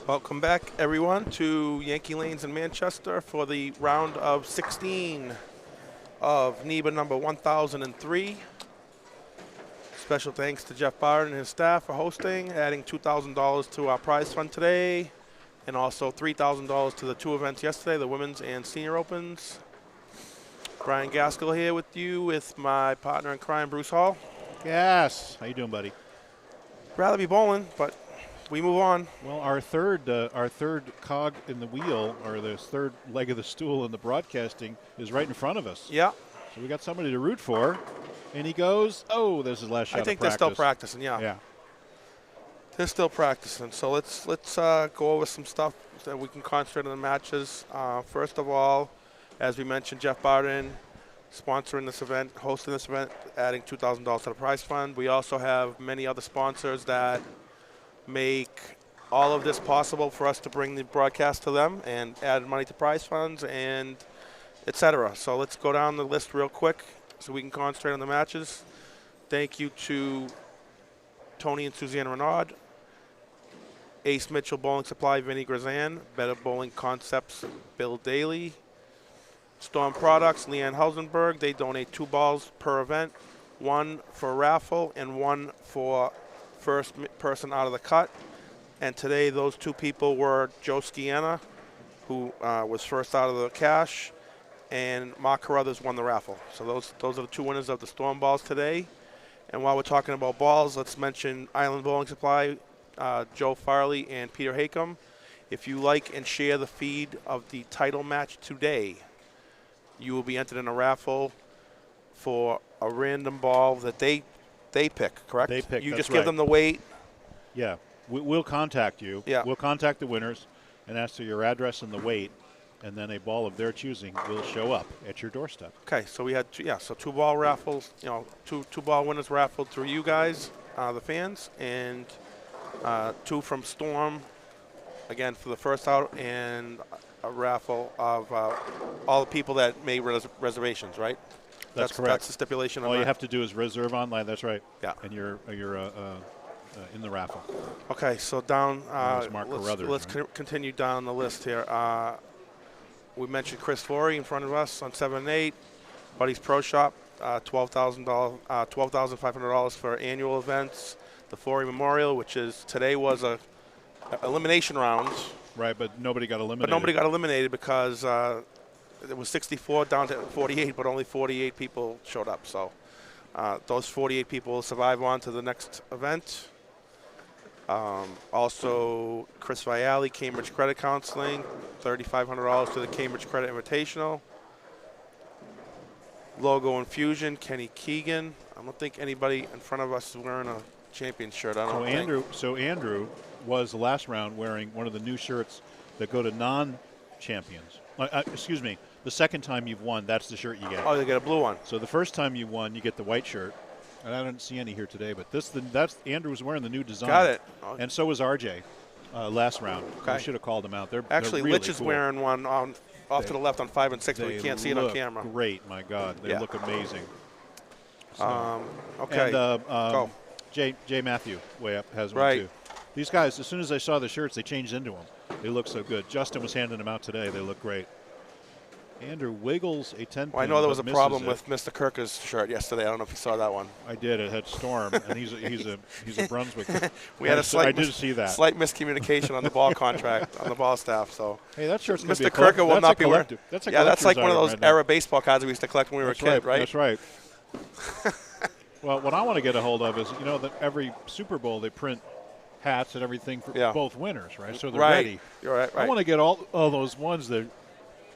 Welcome back, everyone, to Yankee Lanes in Manchester for the round of 16 of NEBA number 1003. Special thanks to Jeff Bard and his staff for hosting, adding $2,000 to our prize fund today, and also $3,000 to the two events yesterday, the Women's and Senior Opens. Brian Gaskell here with you with my partner in crime, Bruce Hall. Yes. How you doing, buddy? Rather be bowling, but we move on. Well, our third cog in the wheel, or the third leg of the stool in the broadcasting, is right in front of us. Yeah. So we got somebody to root for, and he goes, "Oh, there's his last shot." I think they're still practicing. Yeah. Yeah. They're still practicing. So let's go over some stuff that we can concentrate on the matches. First of all, as we mentioned, Jeff Barden sponsoring this event, hosting this event, adding $2,000 to the prize fund. We also have many other sponsors that make all of this possible for us to bring the broadcast to them and add money to prize funds and etc. So let's go down the list real quick so we can concentrate on the matches. Thank you to Tony and Suzanne Renaud, Ace Mitchell Bowling Supply, Vinny Grazan, Better Bowling Concepts, Bill Daly, Storm Products, Leanne Hausenberg. They donate 2 balls per event, 1 for raffle and 1 for first person out of the cut. And today those 2 people were Joe Scianna, who was first out of the cash, and Mark Carruthers won the raffle. So those are the 2 winners of the Storm balls today. And while we're talking about balls, let's mention Island Bowling Supply, Joe Farley and Peter Hakam. If you like and share the feed of the title match today, you will be entered in a raffle for a random ball that they pick, correct? They pick. You just give them the weight. Yeah. We'll contact you. Yeah. We'll contact the winners and ask for your address and the weight, and then a ball of their choosing will show up at your doorstep. Okay, so we had 2 ball raffles, two ball winners raffled through you guys, the fans, and 2 from Storm, again for the first out, and a raffle of all the people that made reservations, right? That's correct. That's the stipulation. All you have to do is reserve online. That's right. Yeah. And you're in the raffle. Okay, so down. Mark let's continue down the list here. We mentioned Chris Flory in front of us on 7 and 8. Buddy's Pro Shop, $12,500 for annual events. The Flory Memorial, which is today, was a elimination round. Right, but nobody got eliminated. But nobody got eliminated because it was 64 down to 48, but only 48 people showed up. So those 48 people will survive on to the next event. Also, Chris Viali, Cambridge Credit Counseling, $3,500 to the Cambridge Credit Invitational. Logo Infusion, Kenny Keegan. I don't think anybody in front of us is wearing a champion shirt. So Andrew was the last round wearing one of the new shirts that go to non-champions. Excuse me, the second time you've won, that's the shirt you get. Oh, you get a blue one. So the first time you won, you get the white shirt. And I don't see any here today, but that's Andrew was wearing the new design. Got it. And so was RJ last round. Okay. We should have called them out. They're actually really Litch is cool. wearing one off to the left on 5 and 6, but we can't see it on camera. Great, my God, they look amazing. So. Okay. And go. Jay Matthew way up has one right. too. These guys, as soon as I saw the shirts, they changed into them. They look so good. Justin was handing them out today. They look great. Andrew wiggles a 10-pin. Well, I know there was a problem with Mr. Kirker's shirt yesterday. I don't know if you saw that one. I did. It had Storm, and he's a Brunswick. We had a slight I did see that. Slight miscommunication on the ball contract on the ball staff. So hey, that shirt's Mr. Kirker will not be wearing. That's that's like one of those era baseball cards we used to collect when we were a kid, right? That's right. Well, what I want to get a hold of is, that every Super Bowl they print hats and everything for both winners, right? So they're ready. You're right. I want to get all those ones that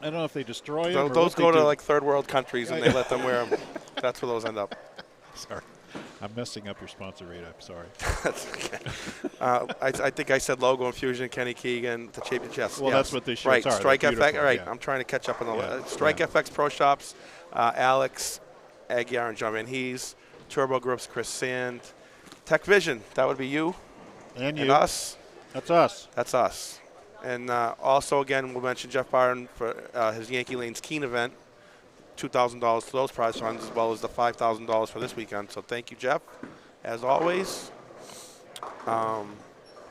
I don't know if they destroy them. Those go to like third world countries and they let them wear them. That's where those end up. Sorry. I'm messing up your sponsor rate. I'm sorry. That's okay. I think I said Logo Infusion, Kenny Keegan, the champion chess. Well, that's what they shirts are. Strike FX. All right, yeah. I'm trying to catch up on the list. Strike FX Pro Shops, Alex Aguiar and John Van Hees, Turbo Groups, Chris Sand, TechVision. That would be you. And us. That's us. That's us. And also, again, we'll mention Jeff Byron for his Yankee Lanes Keen event, $2,000 to those prize funds, as well as the $5,000 for this weekend. So thank you, Jeff, as always.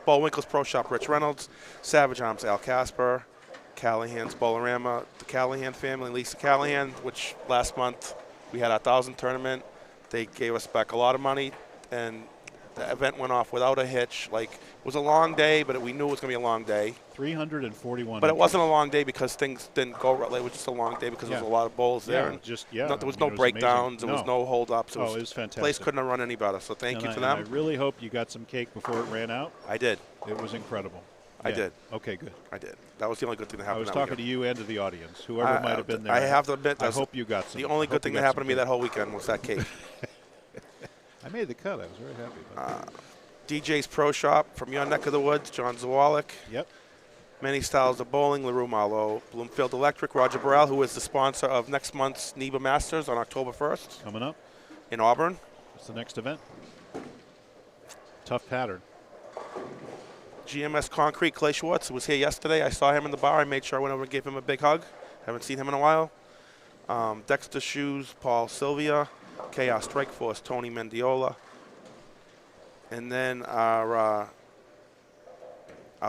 Bullwinkle's Pro Shop, Rich Reynolds. Savage Arms, Al Casper. Callahan's Bolorama, the Callahan family, Lisa Callahan, which last month we had our 1,000 tournament. They gave us back a lot of money, and the event went off without a hitch. Like, it was a long day, but we knew it was going to be a long day. 341. But it wasn't a long day because things didn't go right. It was just a long day because there was a lot of bowls there. And there was no breakdowns. There was no holdups. It was fantastic. The place couldn't have run any better. So thank you to them. I really hope you got some cake before it ran out. I did. It was incredible. I did. Okay, good. I did. That was the only good thing that happened. I was talking to you and to the audience, whoever might have been there. I have to admit, I hope you got some. The only good thing that happened to me that whole weekend was that cake. I made the cut. I was very happy about it. DJ's Pro Shop from your neck of the woods, John Zawalik. Yep. Many Styles of Bowling, LaRue Marlowe. Bloomfield Electric, Roger Burrell, who is the sponsor of next month's NEBA Masters on October 1st. Coming up. In Auburn. What's the next event? Tough pattern. GMS Concrete, Clay Schwartz, who was here yesterday. I saw him in the bar. I made sure I went over and gave him a big hug. Haven't seen him in a while. Dexter Shoes, Paul Sylvia. Chaos Strike Force, Tony Mendiola. And then our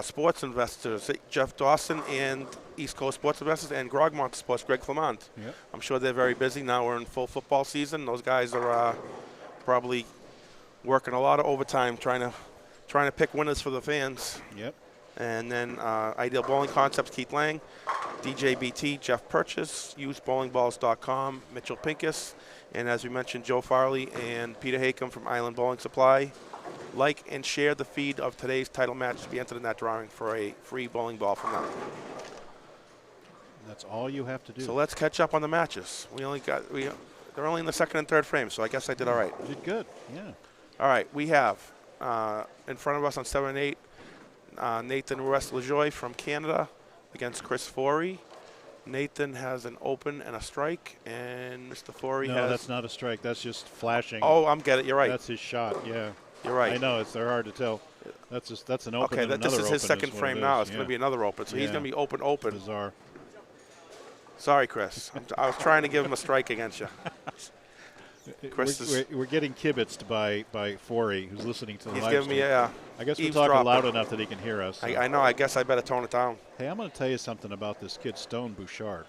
sports investors, Jeff Dawson and East Coast Sports Investors, and Grogmont Sports, Greg Clement. Yep. I'm sure they're very busy. Now we're in full football season. Those guys are probably working a lot of overtime trying to pick winners for the fans. Yep. And then Ideal Bowling Concepts, Keith Lang, DJBT, Jeff Purchase, usebowlingballs.com, Mitchell Pincus, and as we mentioned, Joe Farley and Peter Hakem from Island Bowling Supply. Like and share the feed of today's title match to be entered in that drawing for a free bowling ball from them. That's all you have to do. So let's catch up on the matches. They're only in the second and third frame, so I guess I did all right. You did good, yeah. All right, we have in front of us on 7 and 8, Nathan Ruest-LaJoy from Canada against Chris Forey. Nathan has an open and a strike, and Mr. Forey has... No, that's not a strike. That's just flashing. Oh, I'm getting it. You're right. That's his shot, yeah. You're right. I know, they're hard to tell. That's an open and this another is his open second frame now. It's yeah. going to be another open, so he's going to be open. Bizarre. Sorry, Chris. I was trying to give him a strike against you. Chris we're getting kibitzed by Forey, who's listening to the live He's giving me I guess we're talking loud enough that he can hear us. So. I know. I guess I better tone it down. Hey, I'm going to tell you something about this kid, Stone Bouchard.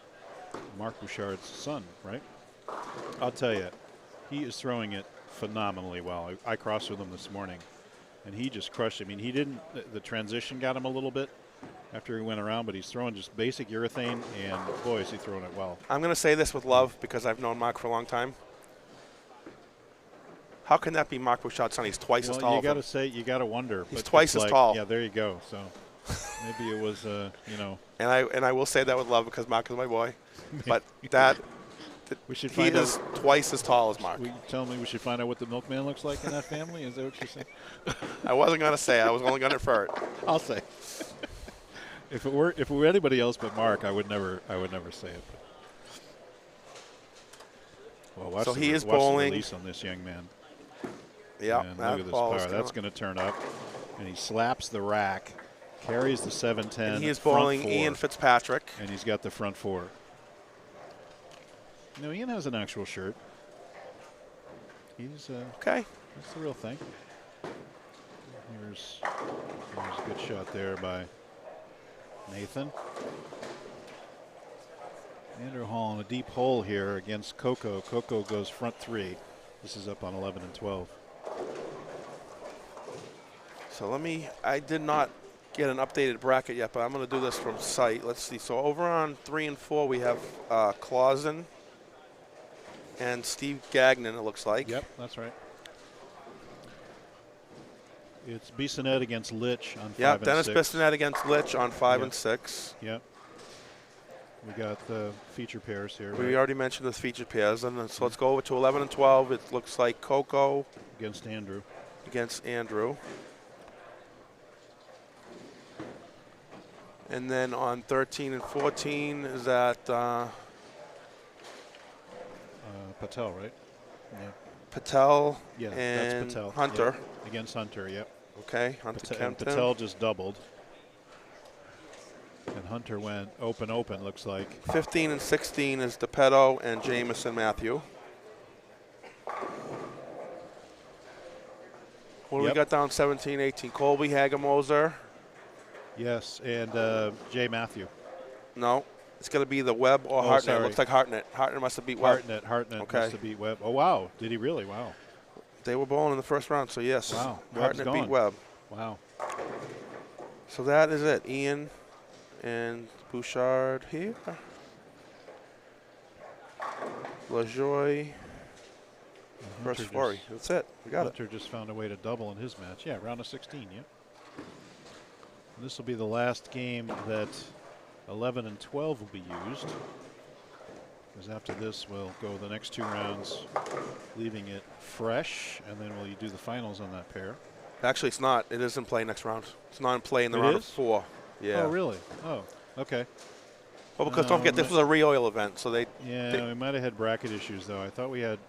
Mark Bouchard's son, right? I'll tell you, he is throwing it phenomenally well. I crossed with him this morning, and he just crushed it. I mean, he didn't – the transition got him a little bit after he went around, but he's throwing just basic urethane, and boy, is he throwing it well. I'm going to say this with love because I've known Mark for a long time. How can that be Mark Bouchard's son? He's twice as tall. You got to say, you got to wonder. He's twice as tall. Yeah, there you go. So maybe it was, you know. And I will say that with love because Mark is my boy. But we should he is twice as tall as Mark. You tell me we should find out what the milkman looks like in that family? Is that what you're saying? I wasn't going to say. I was only going to infer it. I'll say. If it were anybody else but Mark, I would never say it. Well, watch he is watch bowling. The release on this young man. Yeah, look at this power. That's going to turn up, and he slaps the rack, carries the 710. And he is bowling Ian Fitzpatrick, and he's got the front four. No, Ian has an actual shirt. He's okay. That's the real thing. Here's a good shot there by Nathan. Andrew Hall in a deep hole here against Coco. Coco goes front three. This is up on 11 and 12. So I did not get an updated bracket yet, but I'm going to do this from site. Let's see. So over on 3 and 4, we have Clausen and Steve Gagnon, it looks like. Yep, that's right. It's Bissonnette against Litch on 5 and 6. Yeah, Dennis Bissonnette against Litch on 5 and 6. Yep. We got the feature pairs here. We already mentioned the feature pairs, and so let's go over to 11 and 12. It looks like Coco against Andrew. And then on 13 and 14 is that Patel, right? Yeah. Patel and that's Patel. Hunter. Yep. Against Hunter, yep. Okay, Hunter Kempton. Patel just doubled. And Hunter went open, looks like. 15 and 16 is DePetto and Jameson Matthew. What do we got down 17-18? Colby, Hagemoser. Yes, and Jay Matthew. No, it's going to be the Webb or Hartnett. Sorry. It looks like Hartnett. Hartnett must have beat Webb. Hartnett Okay. must have beat Webb. Oh, wow. Did he really? Wow. They were bowling in the first round, so yes. Wow. Hartnett beat Webb. Wow. So that is it. Ian and Bouchard here. LaJoie versus Fleury. That's it. We got Hunter just found a way to double in his match. Yeah, round of 16, yeah. And this will be the last game that 11 and 12 will be used. Because after this, we'll go the next 2 rounds, leaving it fresh, and then we'll do the finals on that pair. Actually, it's not. It is in play next round. It's not in play in the round of 4. Yeah. Oh, really? Oh, okay. Well, because don't forget, this was a re-oil event, so they. Yeah, we might have had bracket issues, though. I thought we had.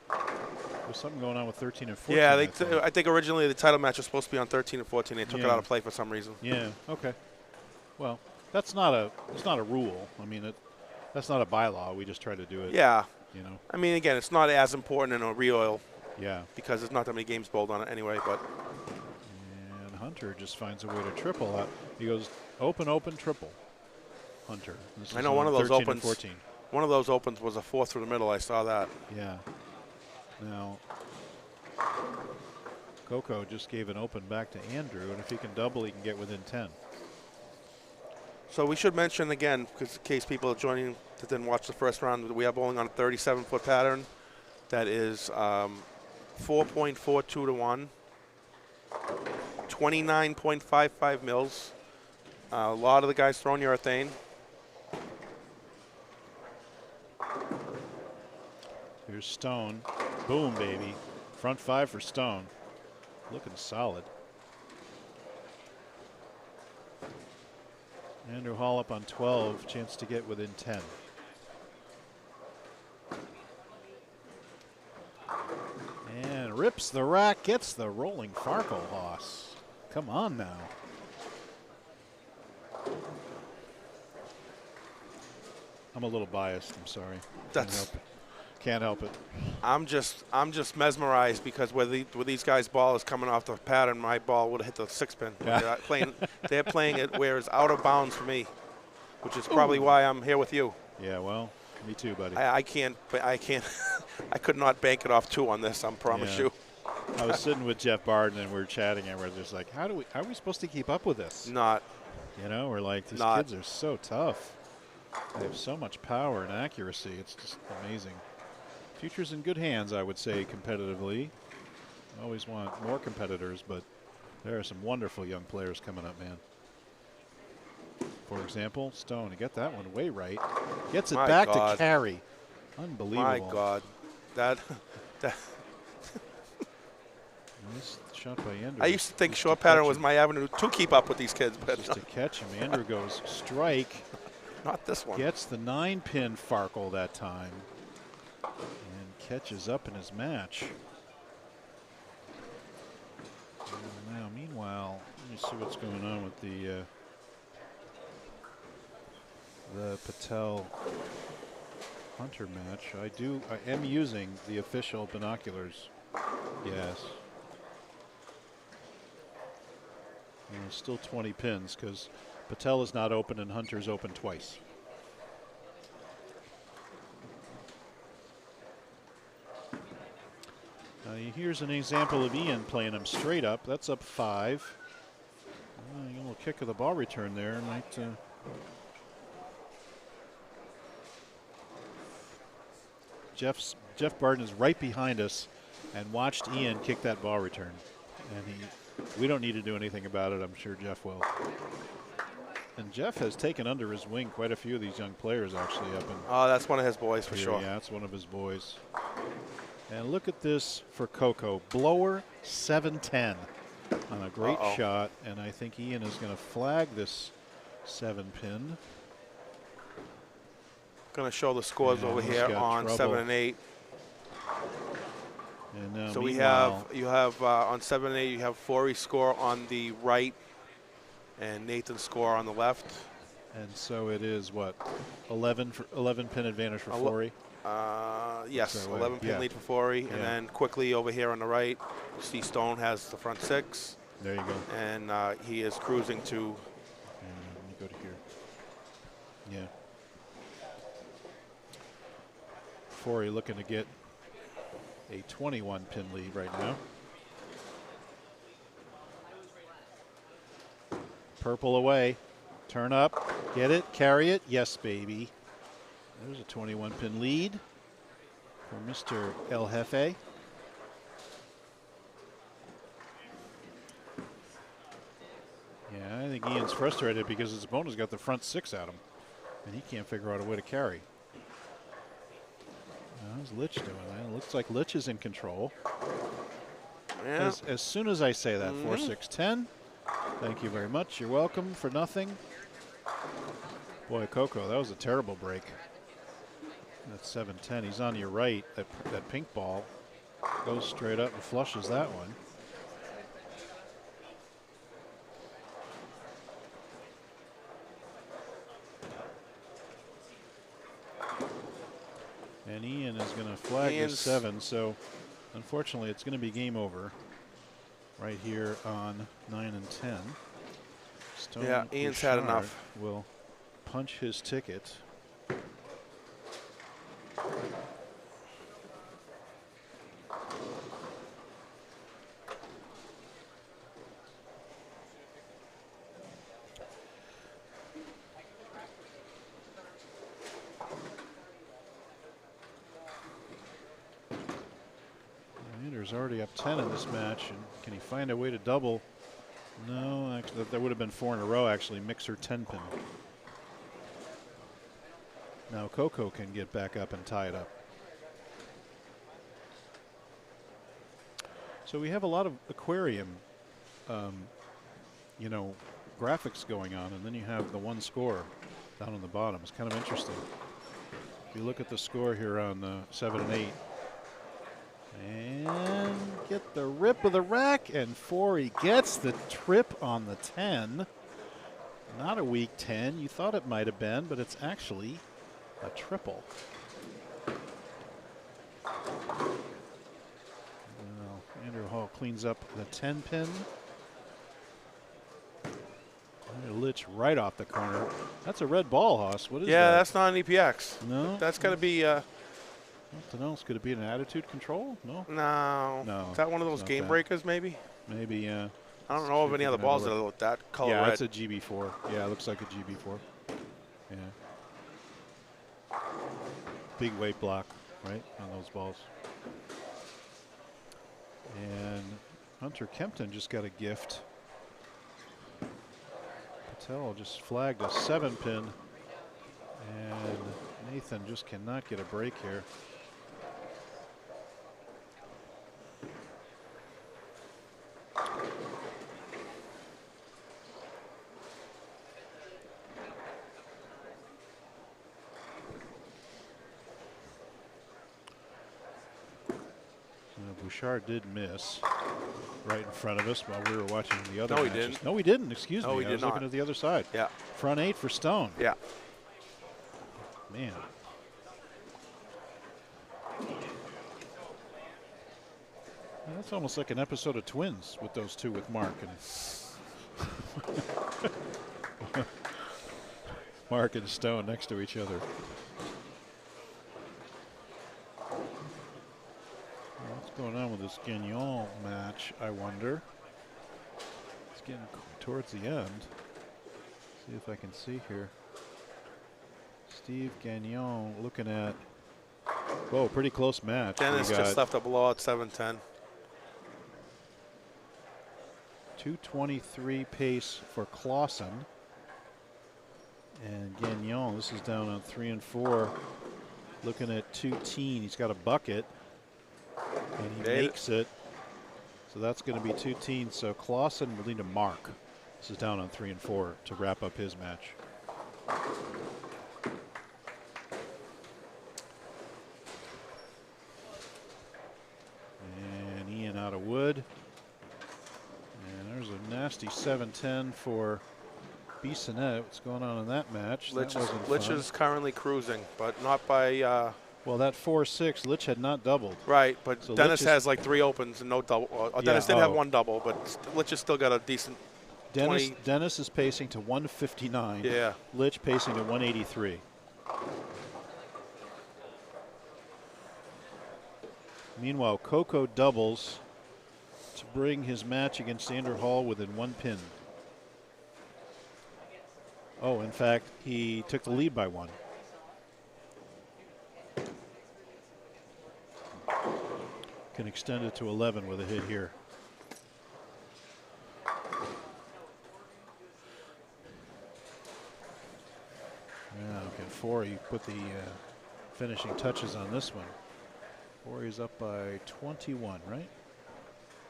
There's something going on with 13 and 14. Yeah, I think originally the title match was supposed to be on 13 and 14. They took it out of play for some reason. Yeah. Okay. Well, it's not a rule. I mean, that's not a bylaw. We just try to do it. Yeah. You know. I mean, again, it's not as important in a re-oil. Yeah. Because there's not that many games bowled on it anyway, but. And Hunter just finds a way to triple out. He goes open, open, triple. Hunter. I know one of those opens. 14. One of those opens was a 4 through the middle. I saw that. Yeah. Now, Coco just gave an open back to Andrew, and if he can double, he can get within 10. So we should mention again, because in case people are joining that didn't watch the first round, we are bowling on a 37-foot pattern. That is 4.42 to 1, 29.55 mils. A lot of the guys throwing urethane. Here's Stone. Boom, baby. Front 5 for Stone. Looking solid. Andrew Hall up on 12. Chance to get within 10. And rips the rack. Gets the rolling Farkle loss. Come on now. I'm a little biased. I'm sorry. Can't help it. I'm just mesmerized because where these guys' ball is coming off the pattern, my ball would have hit the 6-pin. Yeah. They're playing it where it's out of bounds for me, which is probably why I'm here with you. Yeah, well, me too, buddy. I can't. I could not bank it off 2 on this. I promise you. I was sitting with Jeff Barden and we were chatting and we're just like, how are we supposed to keep up with this? Not. You know, we're like, these kids are so tough. They have so much power and accuracy. It's just amazing. Future's in good hands, I would say, competitively. Always want more competitors, but there are some wonderful young players coming up, man. For example, Stone, he got that one way right. Gets it back to carry. Unbelievable. My God. That Nice shot by Andrew. I used to think short pattern was my avenue to keep up with these kids, but just to catch him. Andrew goes strike. Not this one. Gets the 9-pin Farkle that time. And catches up in his match. And now, meanwhile, let me see what's going on with the Patel Hunter match. I am using the official binoculars. Yes. And still 20 pins because Patel is not open and Hunter's open twice. Here's an example of Ian playing him straight up. That's up 5. A little kick of the ball return there. Might. Jeff Barden is right behind us and watched Ian kick that ball return. And we don't need to do anything about it. I'm sure Jeff will. And Jeff has taken under his wing quite a few of these young players actually up in. Oh, that's one of his boys for sure. Yeah, that's one of his boys. And look at this for Coco. Blower 7-10 on a great shot. And I think Ian is going to flag this 7-pin. Going to show the scores over here on 7 and 8. And so you have on 7 and 8 you have Fleury's score on the right and Nathan's score on the left. And so it is what, 11 pin advantage for Ele- Forey. Yes, that way. 11 pin Yeah. lead for Forey, Yeah. and then quickly over here on the right, you see Stone has the front 6, There you go. and he is cruising to. And let me go to here. Yeah. Forey looking to get a 21 pin lead right now. Purple away. Turn up. Get it. Carry it. Yes, baby. There's a 21 pin lead for Mr. El Jefe. Yeah, I think Ian's frustrated because his opponent's got the front 6 at him, and he can't figure out a way to carry. How's Lich doing? It looks like Lich is in control. Yeah. As soon as I say that, 4-6-10. Thank you very much. You're welcome for nothing. Boy, Coco, that was a terrible break. That's 7-10. He's on your right. That pink ball goes straight up and flushes that one. And Ian is going to flag this 7, so unfortunately it's going to be game over right here on 9 and 10. Stone Yeah, Ian's had enough. Will punch his ticket. Ander's already up 10 in this match, and can he find a way to double? No, actually, that would have been 4 in a row, actually. Mixer 10 pin. Now Coco can get back up and tie it up. So we have a lot of aquarium, you know, graphics going on, and then you have the one score down on the bottom. It's kind of interesting. If you look at the score here on 7 and 8, and get the rip of the rack, and Forey gets the trip on the 10. Not a weak 10. You thought it might have been, but it's actually a triple. Well, Andrew Hall cleans up the 10 pin. Lich right off the corner. That's a red ball, Haas. What is that? Yeah, that's not an EPX. No. That's got to be. Something else. Could it be an attitude control? No. No. No. Is that one of those game breakers, maybe? Maybe, yeah. I don't know of any other balls that look that color yeah, red. it's a GB4. Yeah, it looks like a GB4. Yeah. Big weight block, right, on those balls. And Hunter Kempton just got a gift. Patel just flagged a 7 pin. And Nathan just cannot get a break here. Bouchard did miss right in front of us while we were watching the other matches. He didn't. No, he didn't. Excuse me. He I was did looking at the other side. Yeah. Front 8 for Stone. Yeah. Man. That's almost like an episode of Twins with those two, with Mark and Mark and Stone next to each other. What's going on with this Gagnon match, I wonder? It's getting towards the end. See if I can see here. Steve Gagnon looking at, whoa, pretty close match. Dennis just left a blowout 7-10. 2:23 pace for Clausen. And Gagnon, this is down on 3 and 4. Looking at 2-teen. He's got a bucket. And he makes it. So that's going to be 2-teen. So Clausen will need to mark. This is down on 3 and 4 to wrap up his match. And Ian out of wood. And there's a nasty 7-10 for Bissonnette, what's going on in that match? That wasn't Lich fun. is currently cruising, but not by. Well, that 4-6, Lich had not doubled. Right, but So Dennis has like 3 opens and no double. Or Dennis did have 1 double, but Lich has still got a decent. Dennis is pacing to 159. Yeah. Lich pacing to 183. Meanwhile, Coco doubles to bring his match against Andrew Hall within 1 pin. Oh, in fact, he took the lead by 1. Can extend it to 11 with a hit here. Yeah, okay, Forey put the finishing touches on this one. Forey's up by 21, right?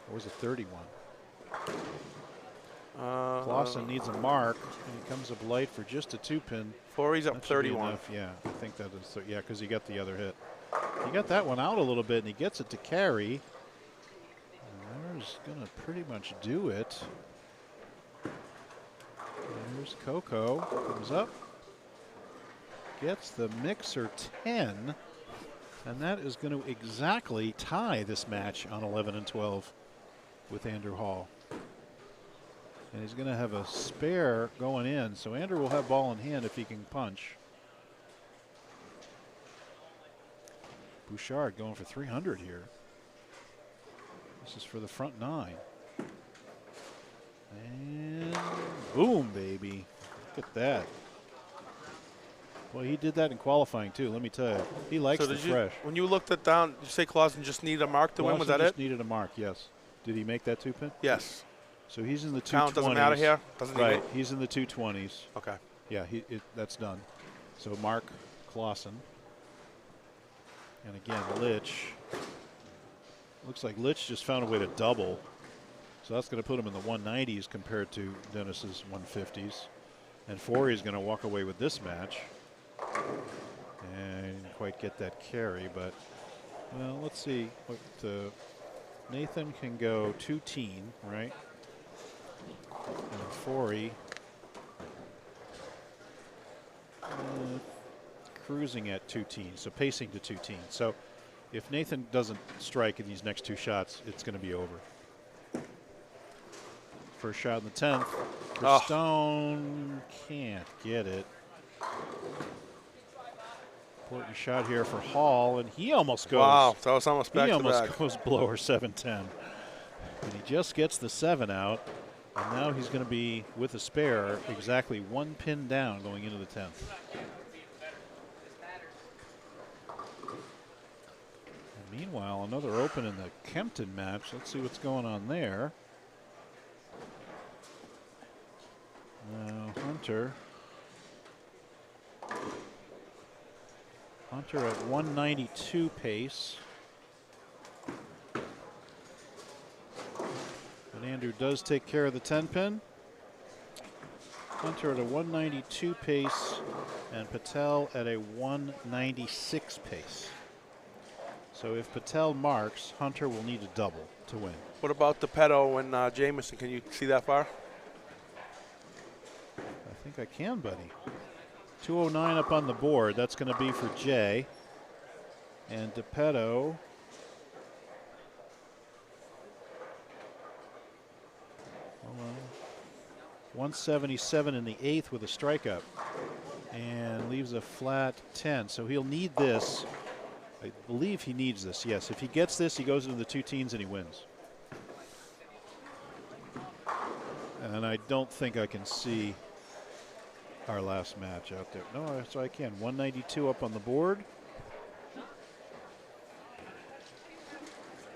Or was it 31? Clausen needs a mark, and he comes up light for just a 2-pin. Forey's up 31. Yeah, I think that is. Yeah, because he got the other hit. He got that one out a little bit, and he gets it to carry. And there's going to pretty much do it. There's Coco. Comes up. Gets the mixer 10. And that is going to exactly tie this match on 11 and 12 with Andrew Hall. And he's going to have a spare going in. So Andrew will have ball in hand if he can punch. Bouchard going for 300 here. This is for the front 9. And boom, baby. Look at that. Well, he did that in qualifying, too. Let me tell you. He likes the fresh. When you looked it down, did you say Clausen just needed a mark to win? Was that just it? Needed a mark, yes. Did he make that 2-pin? Yes. So he's in the 220s. Count doesn't matter here? Doesn't right. He's in the 220s. Okay. Yeah, that's done. So Mark Clausen. And again, Lich. Looks like Lich just found a way to double. So that's going to put him in the 190s compared to Dennis's 150s. And Forey is going to walk away with this match. And didn't quite get that carry, but well, let's see what Nathan can go 2-teen, right? And Forey cruising at 2-teen, so pacing to 2-teen. So if Nathan doesn't strike in these next 2 shots, it's going to be over. First shot in the 10th. Stone can't get it. Important shot here for Hall, and he almost goes. Wow, that was almost back to back. He almost goes blower 7-10. And he just gets the 7 out, and now he's going to be with a spare exactly 1 pin down going into the 10th. And meanwhile, another open in the Kempton match. Let's see what's going on there. Now Hunter at 192 pace. And Andrew does take care of the 10-pin. Hunter at a 192 pace and Patel at a 196 pace. So if Patel marks, Hunter will need a double to win. What about DePetto and Jamison? Can you see that far? I think I can, buddy. 209 up on the board. That's going to be for Jay. And DePetto. Oh, well. 177 in the 8th with a strikeout. And leaves a flat 10. So he'll need this. I believe he needs this, yes. If he gets this, he goes into the 2-teens and he wins. And I don't think I can see our last match out there. No, so I can. 192 up on the board.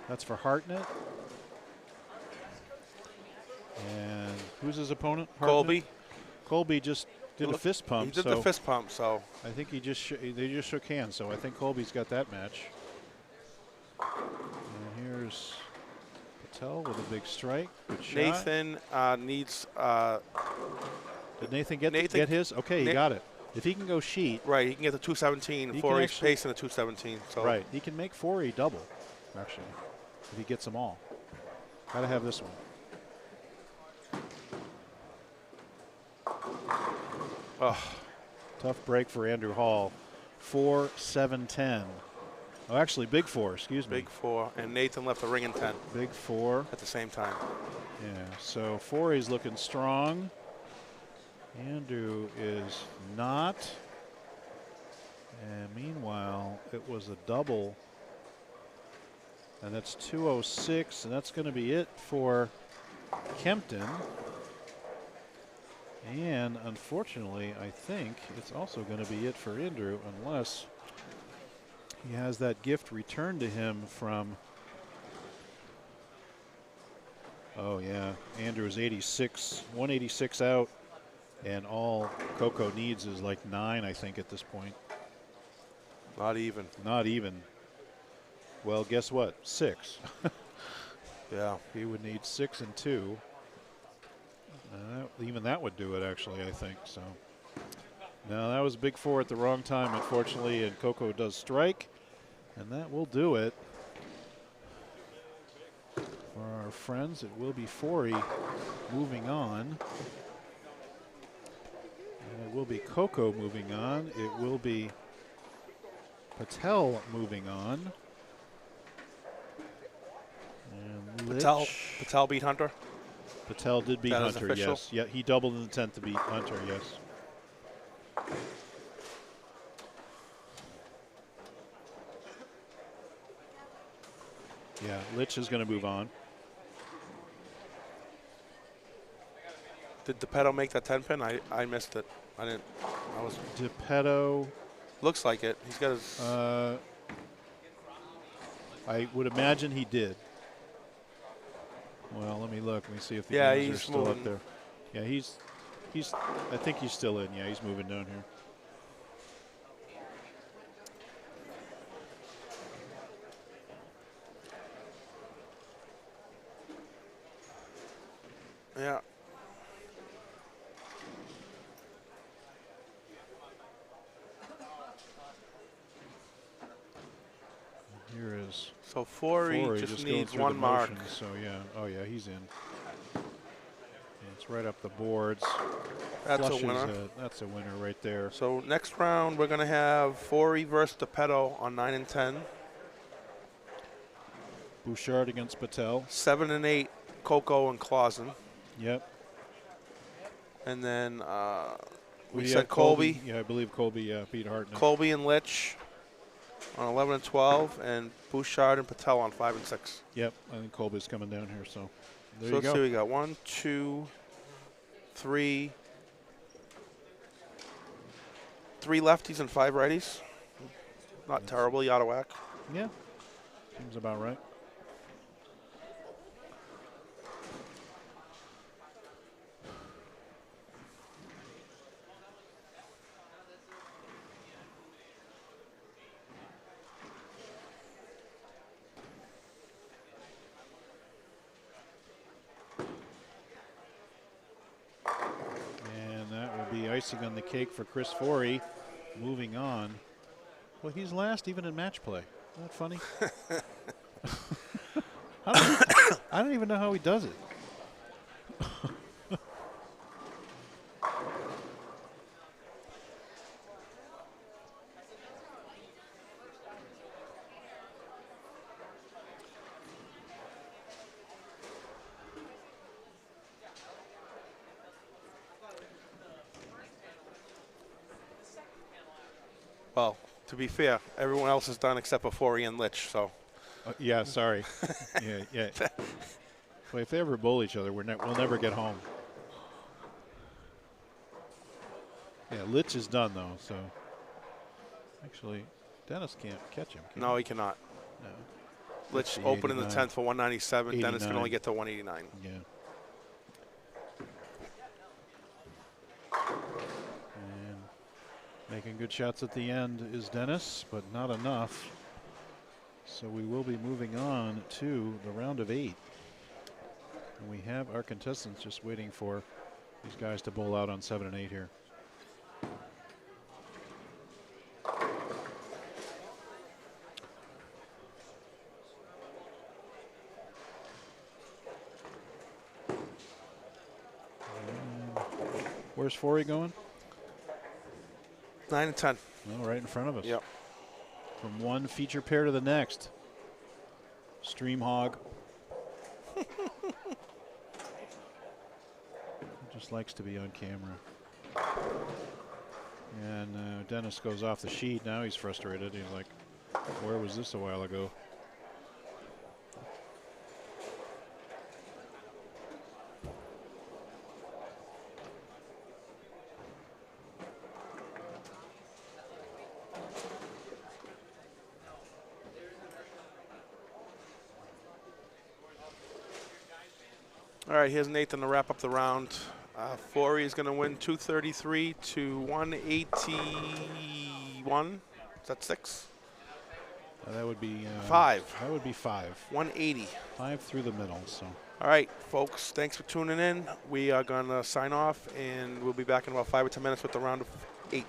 That's for Hartnett. And who's his opponent? Hartnett? Colby. Colby just did a fist pump. He did the fist pump, so. I think they just shook hands, so I think Colby's got that match. And here's Patel with a big strike. Good shot. Nathan needs. Did Nathan get his? Okay, he got it. If he can go sheet. Right, he can get the 217. Forey's pacing the 217. So. Right, he can make Forey double, actually, if he gets them all. Got to have this one. Oh, Tough break for Andrew Hall. 4-7-10. Oh, actually, big 4, excuse me. big 4. And Nathan left the ring in 10 Big 4. at the same time. Yeah, so Forey's looking strong. Andrew is not. And meanwhile, it was a double. And that's 206, and that's going to be it for Kempton. And unfortunately, I think it's also going to be it for Andrew, unless he has that gift returned to him from. Oh, yeah. Andrew's 86, 186 out, and all Coco needs is like 9, I think, at this point. Not even. Not even. Well, guess what? 6. Yeah. He would need 6 and 2. Even that would do it, actually, I think. So, no, that was big 4 at the wrong time, unfortunately, and Coco does strike, and that will do it. For our friends, it will be Forey moving on. And it will be Coco moving on. It will be Patel moving on. And Patel beat Hunter. Patel did beat That is Hunter, official? yes. Yeah, he doubled in the 10th to beat Hunter, yes. Yeah, Litch is going to move on. Did DePeto make that 10 pin? I missed it. I didn't. I was. DePeto. Looks like it. He's got his. I would imagine he did. Well, let me look. Let me see if the Yeah, games are he's still moving. up there. Yeah, he's. I think he's still in. Yeah, he's moving down here. Yeah. Here is. So Forey just going needs through one the mark. motions, so yeah. Oh yeah, he's in. And it's right up the boards. That's Flushes a winner. that's a winner right there. So next round we're gonna have Forey versus DePeto on 9 and 10. Bouchard against Patel. 7 and 8, Coco and Clausen. Yep. And then we have said Colby. Yeah, I believe Colby beat Hartnett. Colby and Litch on 11 and 12, and Bouchard and Patel on 5 and 6. Yep, I think Colby's coming down here, so there So you let's go. see, we got 1, 2, 3 lefties and 5 righties. Not terribly out of whack. Yeah, seems about right. And that will be icing on the cake for Chris Forey. Moving on. Well, he's last even in match play. Isn't that funny? I don't even know how he does it. Well, to be fair, everyone else is done except for Forey and Litch, so. Yeah, sorry. yeah. Well, if they ever bowl each other, we'll never get home. Yeah, Litch is done, though, so. Actually, Dennis can't catch him. Can No, he cannot. No. Litch 80, open in the 89. 10th for 197. Dennis can 89. only get to 189. Yeah. And making good shots at the end is Dennis, but not enough. So we will be moving on to the round of 8. And we have our contestants just waiting for these guys to bowl out on 7 and 8 here. Where's Forey going? 9 and 10. Well, right in front of us. Yep. From one feature pair to the next. Stream hog. Just likes to be on camera. And Dennis goes off the sheet. Now he's frustrated. He's like, where was this a while ago? All right, here's Nathan to wrap up the round. Forey is going to win 233 to 181. Is that 6? That would be 5. That would be 5. 180. 5 through the middle. So. All right, folks, thanks for tuning in. We are going to sign off, and we'll be back in about 5 or 10 minutes with the round of 8.